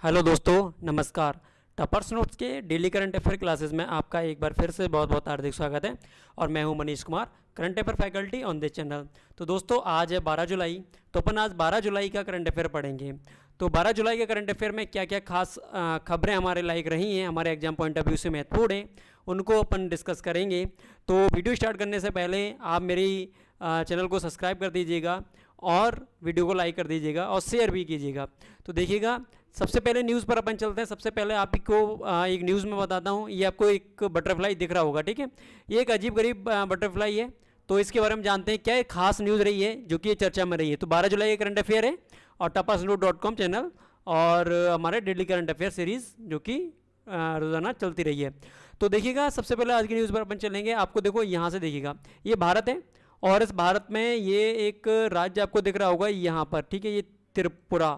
Hello दोस्तों, नमस्कार। Toppers notes के डेली करंट अफेयर क्लासेस में आपका एक बार फिर से बहुत बहुत हार्दिक स्वागत है। और मैं हूं Manish Kumar, current affair faculty on this channel. तो दोस्तों, आज है 12 जुलाई। तो अपन आज 12 जुलाई का करंट अफेयर पढ़ेंगे। तो 12 जुलाई के करंट अफेयर में क्या क्या खास खबरें हमारे लायक रही हैं, हमारे एग्जाम पॉइंट ऑफ व्यू से महत्वपूर्ण हैं, उनको अपन डिस्कस करेंगे। तो वीडियो स्टार्ट करने से पहले आप मेरी चैनल को सब्सक्राइब कर दीजिएगा और वीडियो को लाइक कर दीजिएगा और शेयर भी कीजिएगा। तो देखिएगा, सबसे पहले न्यूज़ पर अपन चलते हैं। सबसे पहले आपको एक न्यूज़ में बताता हूँ। ये आपको एक बटरफ्लाई दिख रहा होगा, ठीक है। ये एक अजीब गरीब बटरफ्लाई है। तो इसके बारे में जानते हैं क्या एक खास न्यूज़ रही है जो कि ये चर्चा में रही है। तो 12 जुलाई का करंट अफेयर है और tapasnote.com चैनल और हमारे डेली करंट अफेयर सीरीज़ जो कि रोज़ाना चलती रही है। तो देखिएगा, सबसे पहले आज की न्यूज़ पर अपन चलेंगे। आपको देखो, यहाँ से देखिएगा, ये भारत है और इस भारत में ये एक राज्य आपको दिख रहा होगा यहाँ पर, ठीक है। ये त्रिपुरा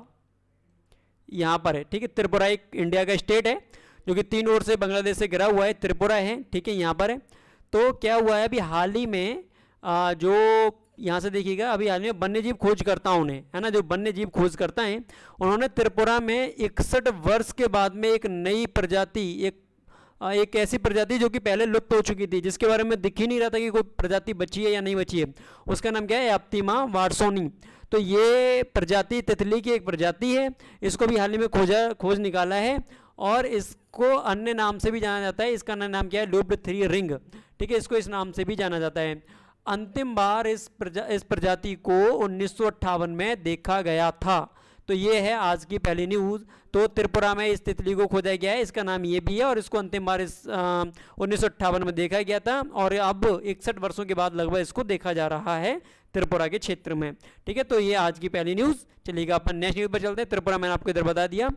यहाँ पर है, ठीक है। त्रिपुरा एक इंडिया का स्टेट है जो कि 3 ओर से बांग्लादेश से घिरा हुआ है। त्रिपुरा है, ठीक है, यहाँ पर है। तो क्या हुआ है, अभी हाल ही में जो यहाँ से देखिएगा, अभी हाल में वन्य जीव खोजकर्ताओं ने, है ना, जो वन्य जीव खोजकर्ता हैं, उन्होंने त्रिपुरा में 61 वर्ष के बाद में एक नई प्रजाति, एक ऐसी प्रजाति जो कि पहले लुप्त हो चुकी थी, जिसके बारे में दिख ही नहीं रहा था कि कोई प्रजाति बची है या नहीं बची है। उसका नाम क्या है, एप्टिमा वार्सोनी। तो ये प्रजाति तितली की एक प्रजाति है। इसको भी हाल ही में खोज निकाला है और इसको अन्य नाम से भी जाना जाता है। इसका नाम क्या है, लुप्ड थ्री रिंग, ठीक है। इसको इस नाम से भी जाना जाता है। अंतिम बार इस प्रजाति को 1958 में देखा गया था। तो ये है आज की पहली न्यूज़। तो त्रिपुरा में इस तितली को खोजा गया है, इसका नाम ये भी है और इसको अंतिम बार इस 1958 में देखा गया था और अब 61 वर्षों के बाद लगभग इसको देखा जा रहा है त्रिपुरा के क्षेत्र में, ठीक है। तो ये आज की पहली न्यूज़। चलिएगा, अपन नेक्स्ट न्यूज़ पर चलते हैं। त्रिपुरा मैंने आपको इधर बता दिया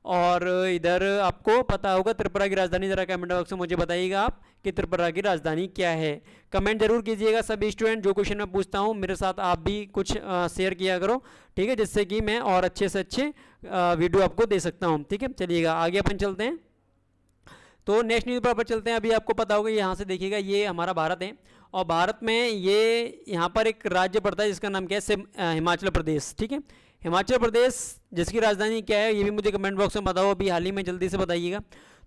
और इधर आपको पता होगा त्रिपुरा की राजधानी, जरा कमेंट बॉक्स में मुझे बताइएगा आप कि त्रिपुरा की राजधानी क्या है। कमेंट जरूर कीजिएगा सभी स्टूडेंट। जो क्वेश्चन मैं पूछता हूँ मेरे साथ आप भी कुछ शेयर किया करो, ठीक है, जिससे कि मैं और अच्छे से अच्छे वीडियो आपको दे सकता हूँ, ठीक है। चलिएगा, आगे अपन चलते हैं। तो नेक्स्ट न्यूज़ पर चलते हैं। अभी आपको पता होगा, यहाँ से देखिएगा, ये हमारा भारत है और भारत में ये यहाँ पर एक राज्य पड़ता है जिसका नाम क्या है, हिमाचल प्रदेश, ठीक है। हिमाचल प्रदेश जिसकी राजधानी क्या है ये भी मुझे कमेंट बॉक्स में बताओ, अभी हाल ही में जल्दी से बताइएगा।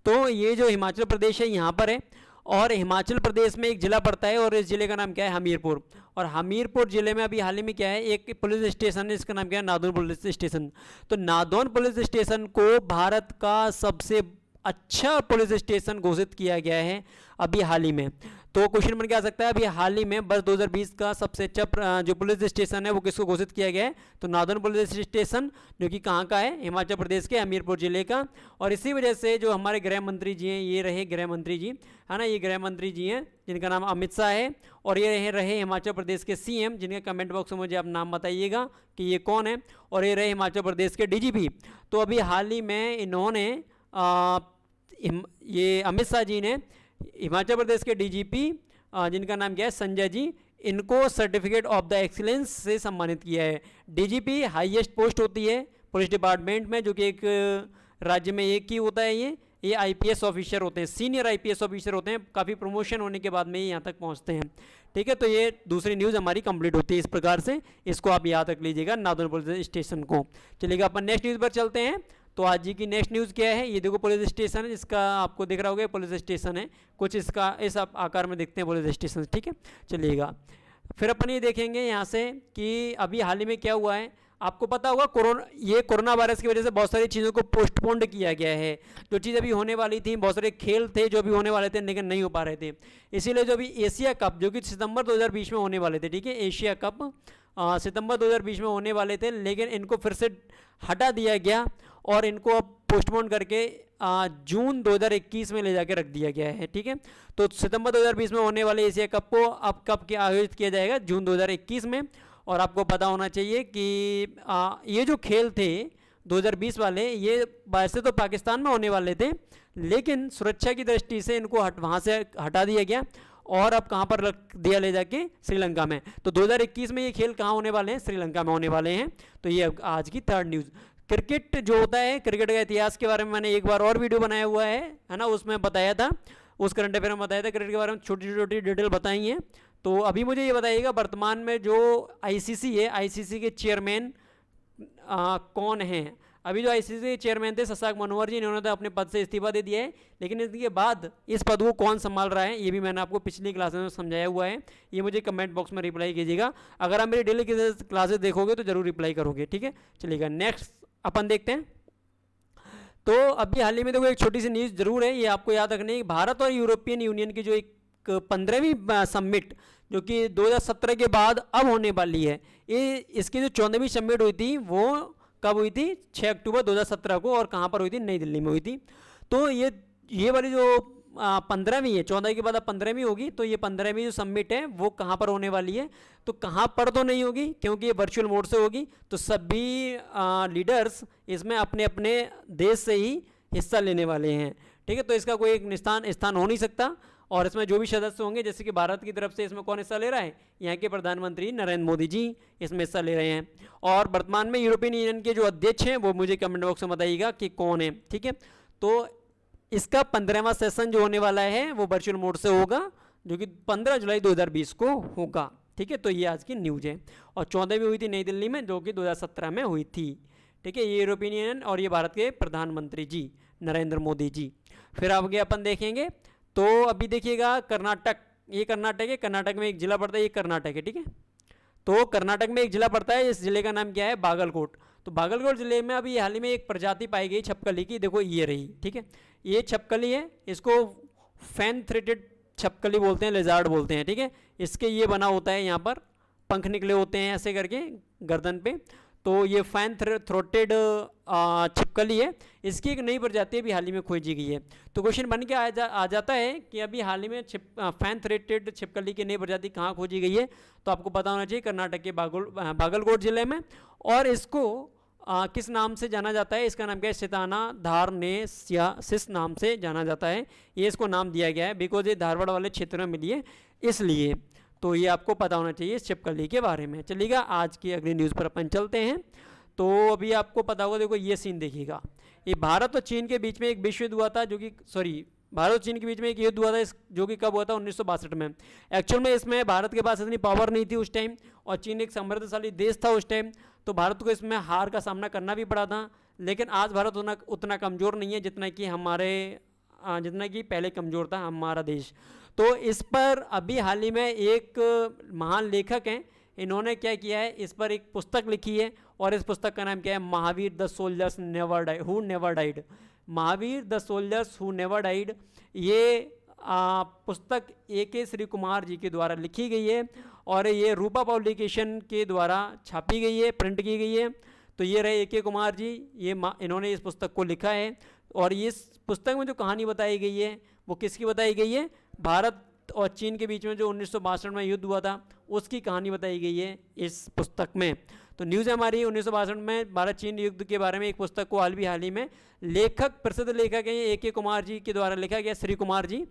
तो ये जो हिमाचल प्रदेश है यहाँ पर है और हिमाचल प्रदेश में एक ज़िला पड़ता है और इस ज़िले का नाम क्या है, हमीरपुर। और हमीरपुर ज़िले में अभी हाल ही में क्या है, एक पुलिस स्टेशन है, इसका नाम क्या है, नादौन पुलिस स्टेशन। तो नादौन पुलिस स्टेशन को भारत का सबसे अच्छा पुलिस स्टेशन घोषित किया गया है अभी हाल ही में। तो क्वेश्चन बन के आ सकता है, अभी हाल ही में वर्ष 2020 का सबसे अच्छा जो पुलिस स्टेशन है वो किसको घोषित किया गया है, तो नादौन पुलिस स्टेशन, जो कि कहाँ का है, हिमाचल प्रदेश के हमीरपुर जिले का। और इसी वजह से जो हमारे गृह मंत्री जी हैं, ये रहे गृह मंत्री जी, है ना, ये गृह मंत्री जी हैं जिनका नाम अमित शाह है और ये रहे हिमाचल प्रदेश के CM, जिनके कमेंट बॉक्स में मुझे आप नाम बताइएगा कि ये कौन है, और ये रहे हिमाचल प्रदेश के DGP। तो अभी हाल ही में इन्होंने ये अमित शाह जी ने हिमाचल प्रदेश के DGP जिनका नाम क्या है, संजय जी, इनको सर्टिफिकेट ऑफ द एक्सीलेंस से सम्मानित किया है। DGP हाईएस्ट पोस्ट होती है पुलिस डिपार्टमेंट में, जो कि एक राज्य में एक ही होता है। ये IPS ऑफिसर होते हैं, सीनियर IPS ऑफिसर होते हैं। काफ़ी प्रमोशन होने के बाद में ये यहाँ तक पहुँचते हैं, ठीक है। तो ये दूसरी न्यूज़ हमारी कंप्लीट होती है इस प्रकार से, इसको आप याद रख लीजिएगा, नादौन पुलिस स्टेशन को। चलिएगा, अपन नेक्स्ट न्यूज़ पर चलते हैं। तो आज जी की नेक्स्ट न्यूज़ क्या है, ये देखो पुलिस स्टेशन है, जिसका आपको दिख रहा होगा पुलिस स्टेशन है, कुछ इसका इस आकार में दिखते हैं पुलिस स्टेशन, ठीक है। चलिएगा, फिर अपन ये देखेंगे यहाँ से कि अभी हाल ही में क्या हुआ है। आपको पता होगा कोरोना वायरस की वजह से बहुत सारी चीज़ों को पोस्टपोन्ड किया गया है। जो चीज़ अभी होने वाली थी, बहुत सारे खेल थे जो अभी होने वाले थे लेकिन नहीं हो पा रहे थे। इसीलिए जो अभी एशिया कप, जो कि सितंबर 2020 में होने वाले थे, ठीक है, एशिया कप सितंबर 2020 में होने वाले थे, लेकिन इनको फिर से हटा दिया गया और इनको अब पोस्टपोन करके जून 2021 में ले जाके रख दिया गया है, ठीक है। तो सितंबर 2020 में होने वाले एशिया कप को अब कब आयोजित किया जाएगा, जून 2021 में। और आपको पता होना चाहिए कि ये जो खेल थे 2020 वाले, ये वैसे तो पाकिस्तान में होने वाले थे, लेकिन सुरक्षा की दृष्टि से इनको वहाँ से हटा दिया गया और अब कहाँ पर रख दिया, ले जाके श्रीलंका में। तो 2021 में ये खेल कहाँ होने वाले हैं, श्रीलंका में होने वाले हैं। तो ये आज की थर्ड न्यूज़। क्रिकेट जो होता है, क्रिकेट का इतिहास के बारे में मैंने एक बार और वीडियो बनाया हुआ है ना, उसमें बताया था, उस करंट अफेयर में बताया था, क्रिकेट के बारे में छोटी छोटी डिटेल बताई है। तो अभी मुझे ये बताइएगा, वर्तमान में जो ICC है, ICC के चेयरमैन कौन हैं। अभी जो आईसीसी के चेयरमैन थे शशांक मनोहर जी, इन्होंने तो अपने पद से इस्तीफा दे दिया है, लेकिन इसके बाद इस पद को कौन संभाल रहा है ये भी मैंने आपको पिछली क्लासेस में समझाया हुआ है। ये मुझे कमेंट बॉक्स में रिप्लाई कीजिएगा। अगर आप मेरी डेली क्लासेस देखोगे तो जरूर रिप्लाई करोगे, ठीक है। चलिएगा नेक्स्ट अपन देखते हैं। तो अभी हाल ही में देखो एक छोटी सी न्यूज़ जरूर है, ये आपको याद रखनी है। भारत और यूरोपियन यूनियन की जो एक 15वीं समिट जो कि 2017 के बाद अब होने वाली है, ये इसकी जो 14वीं समिट हुई थी वो कब हुई थी? 6 अक्टूबर 2017 को, और कहाँ पर हुई थी? नई दिल्ली में हुई थी। तो ये वाली जो 15वीं है, 14 के बाद अब 15वीं होगी, तो ये 15वीं जो समिट है वो कहाँ पर होने वाली है? तो कहाँ पर तो नहीं होगी क्योंकि ये वर्चुअल मोड से होगी, तो सभी लीडर्स इसमें अपने अपने देश से ही हिस्सा लेने वाले हैं, ठीक है। तो इसका कोई एक स्थान हो नहीं सकता, और इसमें जो भी सदस्य होंगे, जैसे कि भारत की तरफ से इसमें कौन हिस्सा ले रहा है? यहाँ के प्रधानमंत्री नरेंद्र मोदी जी इसमें हिस्सा ले रहे हैं। और वर्तमान में यूरोपियन यूनियन के जो अध्यक्ष हैं वो मुझे कमेंट बॉक्स में बताइएगा कि कौन है, ठीक है। तो इसका 15वां सेशन जो होने वाला है वो वर्चुअल मोड से होगा, जो कि 15 जुलाई 2020 को होगा, ठीक है। तो ये आज की न्यूज़ है। और 14वीं हुई थी नई दिल्ली में, जो कि 2017 में हुई थी, ठीक है। ये यूरोपियन यूनियन और ये भारत के प्रधानमंत्री जी नरेंद्र मोदी जी। फिर आगे अपन देखेंगे तो अभी देखिएगा कर्नाटक, ये कर्नाटक है, कर्नाटक में एक जिला पड़ता है, ये कर्नाटक है, ठीक है। तो कर्नाटक में एक जिला पड़ता है, इस जिले का नाम क्या है? बागलकोट। तो बागलकोट जिले में अभी हाल ही में एक प्रजाति पाई गई छिपकली की, देखो ये रही, ठीक है। ये छिपकली है, इसको फैन थ्रेटेड छिपकली बोलते हैं, लेजार्ड बोलते हैं, ठीक है। इसके ये बना होता है, यहाँ पर पंख निकले होते हैं ऐसे करके गर्दन पे। तो ये फैन थ्रोटेड छिपकली है, इसकी एक नई प्रजाति भी हाल ही में खोजी गई है। तो क्वेश्चन बन के आ जाता है कि अभी हाल ही में फैन थ्रोटेड छिपकली की नई प्रजाति कहाँ खोजी गई है? तो आपको पता होना चाहिए कर्नाटक के बागलकोट जिले में। और इसको किस नाम से जाना जाता है? इसका नाम क्या है? सिताना धारनेसिस नाम से जाना जाता है। ये इसको नाम दिया गया है बिकॉज ये धारवाड़ वाले क्षेत्र में मिली है, इसलिए। तो ये आपको पता होना चाहिए इस छिपकली के बारे में। चलिएगा आज की अगली न्यूज़ पर अपन चलते हैं। तो अभी आपको पता होगा, देखो ये सीन देखिएगा, ये भारत और चीन के बीच में एक विश्व युद्ध हुआ था, जो कि भारत और चीन के बीच में एक युद्ध हुआ था, जो कि कब हुआ था? 1962 में। एक्चुअल में इसमें भारत के पास इतनी पावर नहीं थी उस टाइम, और चीन एक समृद्धशाली देश था उस टाइम, तो भारत को इसमें हार का सामना करना भी पड़ा था। लेकिन आज भारत उतना कमज़ोर नहीं है जितना कि पहले कमज़ोर था हमारा देश। तो इस पर अभी हाल ही में एक महान लेखक हैं, इन्होंने क्या किया है, इस पर एक पुस्तक लिखी है, और इस पुस्तक का नाम क्या है? Mahavir the soldiers who never died. Mahavir the soldiers who never died. ये पुस्तक A.K. श्री कुमार जी के द्वारा लिखी गई है, और ये रूपा पब्लिकेशन के द्वारा छापी गई है, प्रिंट की गई है। तो ये रहे A.K. कुमार जी, इन्होंने इस पुस्तक को लिखा है। और इस पुस्तक में जो कहानी बताई गई है वो किसकी बताई गई है? भारत और चीन के बीच में जो 1962 में युद्ध हुआ था उसकी कहानी बताई गई है इस पुस्तक में। तो न्यूज़ हमारी 1962 में भारत चीन युद्ध के बारे में एक पुस्तक को हाल ही में प्रसिद्ध लेखक हैं A.K. कुमार जी के द्वारा लिखा गया, श्री कुमार जी।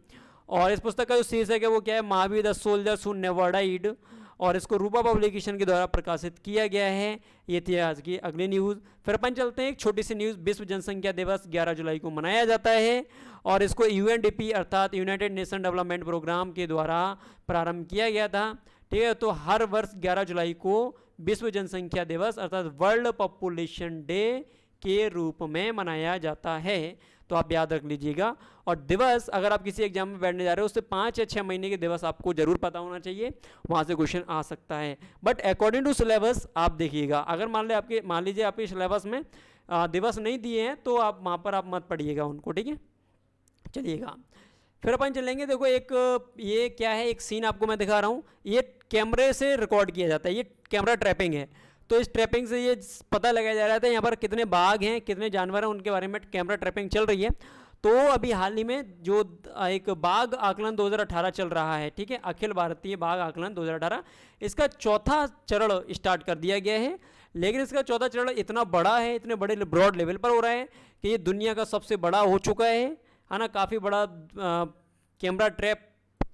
और इस पुस्तक का जो शीर्षक है वो क्या है? Mahavir the soldiers who never died, और इसको रूपा पब्लिकेशन के द्वारा प्रकाशित किया गया है। ये थी आज की अगली न्यूज़। फिर अपन चलते हैं एक छोटी सी न्यूज़। विश्व जनसंख्या दिवस 11 जुलाई को मनाया जाता है, और इसको UNDP अर्थात यूनाइटेड नेशन डेवलपमेंट प्रोग्राम के द्वारा प्रारंभ किया गया था, ठीक है। तो हर वर्ष 11 जुलाई को विश्व जनसंख्या दिवस अर्थात वर्ल्ड पॉपुलेशन डे के रूप में मनाया जाता है। तो आप याद रख लीजिएगा। और दिवस, अगर आप किसी एग्जाम में बैठने जा रहे हो, उससे 5 या 6 महीने के दिवस आपको जरूर पता होना चाहिए, वहाँ से क्वेश्चन आ सकता है। बट अकॉर्डिंग टू सिलेबस आप देखिएगा, अगर मान लीजिए आपके सिलेबस में दिवस नहीं दिए हैं तो आप वहाँ पर आप मत पढ़िएगा उनको, ठीक है। चलिएगा फिर अपन चलेंगे। देखो ये क्या है, एक सीन आपको मैं दिखा रहा हूँ। ये कैमरे से रिकॉर्ड किया जाता है, ये कैमरा ट्रैपिंग है। तो इस ट्रैपिंग से ये पता लगाया जा रहा था यहाँ पर कितने बाघ हैं, कितने जानवर हैं, उनके बारे में कैमरा ट्रैपिंग चल रही है। तो अभी हाल ही में जो एक बाघ आकलन 2018 चल रहा है, ठीक है, अखिल भारतीय बाघ आकलन 2018, इसका चौथा चरण स्टार्ट कर दिया गया है। लेकिन इसका चौथा चरण इतना बड़ा है, इतने बड़े ब्रॉड लेवल पर हो रहा है कि ये दुनिया का सबसे बड़ा हो चुका है ना। काफ़ी बड़ा कैमरा ट्रैप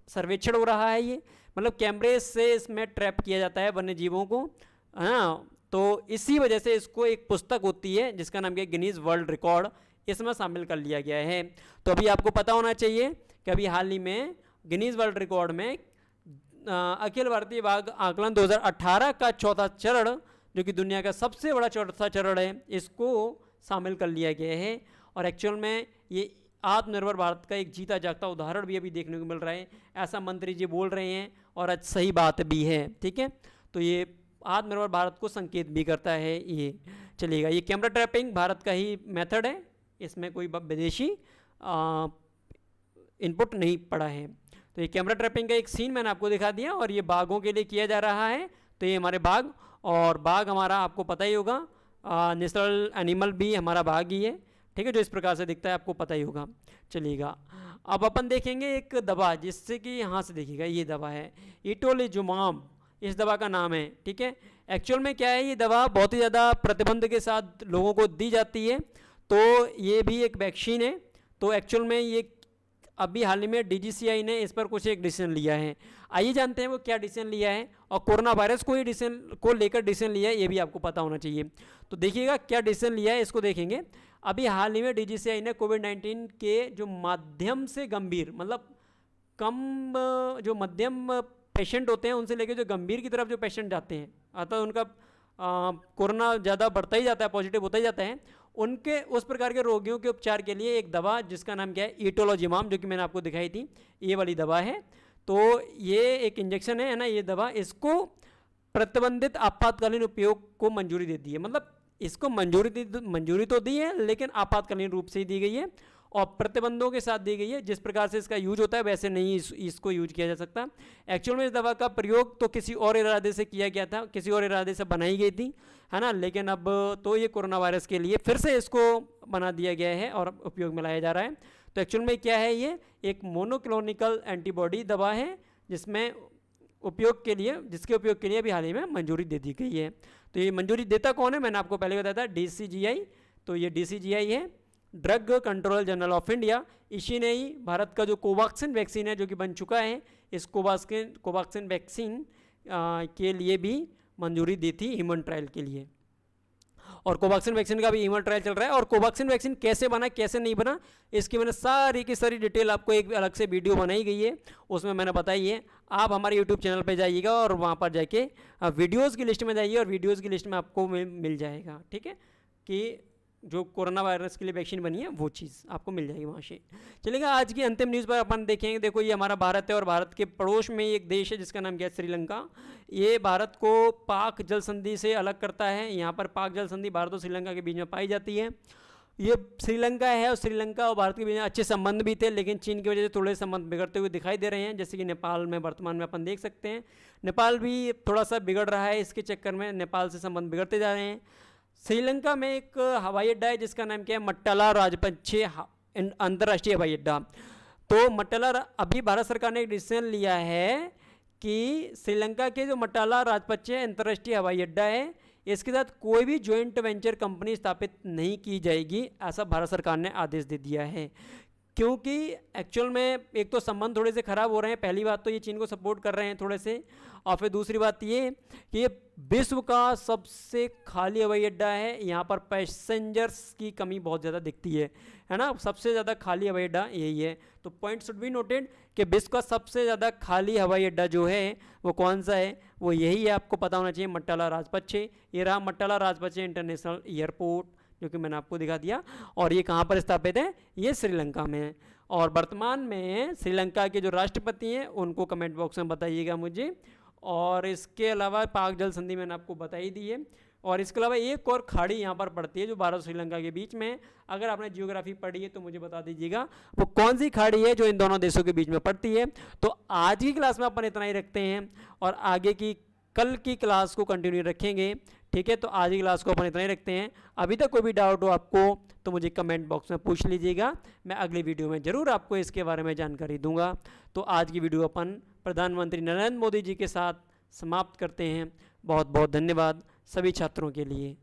सर्वेक्षण हो रहा है ये, मतलब कैमरे से इसमें ट्रैप किया जाता है वन्य जीवों को, है ना। तो इसी वजह से इसको एक पुस्तक होती है जिसका नाम है गिनीज वर्ल्ड रिकॉर्ड, इसमें शामिल कर लिया गया है। तो अभी आपको पता होना चाहिए कि अभी हाल ही में गिनीज वर्ल्ड रिकॉर्ड में अखिल भारतीय बाघ आकलन 2018 का चौथा चरण, जो कि दुनिया का सबसे बड़ा चौथा चरण है, इसको शामिल कर लिया गया है। और एक्चुअल में ये आत्मनिर्भर भारत का एक जीता जागता उदाहरण भी अभी देखने को मिल रहा है, ऐसा मंत्री जी बोल रहे हैं और आज सही बात भी है। ठीक है, तो ये आत्मनिर्भर भारत को संकेत भी करता है ये। चलिएगा, ये कैमरा ट्रैपिंग भारत का ही मेथड है, इसमें कोई विदेशी इनपुट नहीं पड़ा है। तो ये कैमरा ट्रैपिंग का एक सीन मैंने आपको दिखा दिया और ये बाघों के लिए किया जा रहा है। तो ये हमारे बाघ, और बाघ हमारा आपको पता ही होगा नेशनल एनिमल भी हमारा बाघ ही है। ठीक है, जो इस प्रकार से दिखता है आपको पता ही होगा। चलिएगा, अब अपन देखेंगे एक दवा, जिससे कि यहाँ से देखिएगा ये दवा है इटोलिजुमाब, इस दवा का नाम है। ठीक है, एक्चुअल में क्या है, ये दवा बहुत ही ज़्यादा प्रतिबंध के साथ लोगों को दी जाती है। तो ये भी एक वैक्सीन है। तो एक्चुअल में ये अभी हाल ही में DGCI ने इस पर कुछ एक डिसीजन लिया है। आइए जानते हैं वो क्या डिसीजन लिया है, और कोरोना वायरस को ही डिसीजन को लेकर डिसीजन लिया है, ये भी आपको पता होना चाहिए। तो देखिएगा क्या डिसीजन लिया है, इसको देखेंगे। अभी हाल ही में DGCI ने कोविड-19 के जो माध्यम से गंभीर, मतलब कम जो मध्यम पेशेंट होते हैं उनसे लेकर जो गंभीर की तरफ जो पेशेंट जाते हैं, अतः उनका कोरोना ज़्यादा बढ़ता ही जाता है, पॉजिटिव होता ही जाता है, उनके उस प्रकार के रोगियों के उपचार के लिए एक दवा जिसका नाम क्या है इटोलिजुमाब, जो कि मैंने आपको दिखाई थी, ये वाली दवा है। तो ये एक इंजेक्शन है ना, ये दवा, इसको प्रतिबंधित आपातकालीन उपयोग को मंजूरी दे दी है। मतलब इसको मंजूरी तो दी है, लेकिन आपातकालीन रूप से ही दी गई है और प्रतिबंधों के साथ दी गई है। जिस प्रकार से इसका यूज होता है वैसे नहीं इसको यूज किया जा सकता। एक्चुअल में इस दवा का प्रयोग तो किसी और इरादे से किया गया था, किसी और इरादे से बनाई गई थी, है ना, लेकिन अब तो ये कोरोना वायरस के लिए फिर से इसको बना दिया गया है और उपयोग में लाया जा रहा है। तो एक्चुअल में क्या है, ये एक मोनोक्लोनिकल एंटीबॉडी दवा है जिसके उपयोग के लिए अभी हाल ही में मंजूरी दे दी गई है। तो ये मंजूरी देता कौन है, मैंने आपको पहले बताया था, DCGI। तो ये DCGI है, drug control general of India. इसी ने ही भारत का जो कोवैक्सीन वैक्सीन है जो कि बन चुका है, इस कोवैक्सीन वैक्सीन के लिए भी मंजूरी दी थी ह्यूमन ट्रायल के लिए। और कोवैक्सीन वैक्सीन का भी ह्यूमन ट्रायल चल रहा है। और कोवैक्सीन वैक्सीन कैसे बना कैसे नहीं बना, इसकी मैंने सारी की सारी डिटेल आपको एक अलग से वीडियो बनाई गई है, उसमें मैंने बताई है। आप हमारे यूट्यूब चैनल पे जाइएगा और वहाँ पर जाके वीडियोज़ की लिस्ट में जाइए और वीडियोज़ की लिस्ट में आपको मिल जाएगा। ठीक है, कि जो कोरोना वायरस के लिए वैक्सीन बनी है वो चीज़ आपको मिल जाएगी वहाँ से। चलिएगा, आज की अंतिम न्यूज़ पर अपन देखेंगे। देखो, ये हमारा भारत है और भारत के पड़ोस में एक देश है जिसका नाम क्या है, श्रीलंका। ये भारत को पाक जल संधि से अलग करता है। यहाँ पर पाक जल संधि भारत और श्रीलंका के बीच में पाई जाती है। ये श्रीलंका है और श्रीलंका और भारत के बीच में अच्छे संबंध भी थे, लेकिन चीन की वजह से थोड़े संबंध बिगड़ते हुए दिखाई दे रहे हैं। जैसे कि नेपाल में वर्तमान में अपन देख सकते हैं, नेपाल भी थोड़ा सा बिगड़ रहा है, इसके चक्कर में नेपाल से संबंध बिगड़ते जा रहे हैं। श्रीलंका में एक हवाई अड्डा है जिसका नाम क्या है, मट्टाला राजपक्षे अंतर्राष्ट्रीय हवाई अड्डा। तो मट्टाला अभी भारत सरकार ने एक डिसीजन लिया है कि श्रीलंका के जो मट्टाला राजपक्षे अंतर्राष्ट्रीय हवाई अड्डा है, इसके साथ कोई भी जॉइंट वेंचर कंपनी स्थापित नहीं की जाएगी, ऐसा भारत सरकार ने आदेश दे दिया है। क्योंकि एक्चुअल में एक तो संबंध थोड़े से ख़राब हो रहे हैं, पहली बात तो ये चीन को सपोर्ट कर रहे हैं थोड़े से, और फिर दूसरी बात ये कि ये विश्व का सबसे खाली हवाई अड्डा है। यहाँ पर पैसेंजर्स की कमी बहुत ज़्यादा दिखती है ना, सबसे ज़्यादा खाली हवाई अड्डा यही है। तो पॉइंट शुड बी नोटेड कि विश्व का सबसे ज़्यादा खाली हवाई अड्डा जो है वो कौन सा है, वो यही है, आपको पता होना चाहिए, मट्टाला राजपक्षे। ये रहा मट्टाला राजपक्षे इंटरनेशनल एयरपोर्ट, जो कि मैंने आपको दिखा दिया। और ये कहाँ पर स्थापित है, ये श्रीलंका में है। और वर्तमान में श्रीलंका के जो राष्ट्रपति हैं उनको कमेंट बॉक्स में बताइएगा मुझे। और इसके अलावा पाक जल संधि मैंने आपको बताई दी है। और इसके अलावा एक और खाड़ी यहाँ पर पड़ती है जो भारत और श्रीलंका के बीच में, अगर आपने जियोग्राफी पढ़ी है तो मुझे बता दीजिएगा वो कौन सी खाड़ी है जो इन दोनों देशों के बीच में पड़ती है। तो आज की क्लास में अपन इतना ही रखते हैं और आगे की कल की क्लास को कंटिन्यू रखेंगे। ठीक है, तो आज की क्लास को अपन इतना ही रखते हैं। अभी तक कोई भी डाउट हो आपको तो मुझे कमेंट बॉक्स में पूछ लीजिएगा, मैं अगली वीडियो में ज़रूर आपको इसके बारे में जानकारी दूंगा। तो आज की वीडियो अपन प्रधानमंत्री नरेंद्र मोदी जी के साथ समाप्त करते हैं। बहुत बहुत धन्यवाद सभी छात्रों के लिए।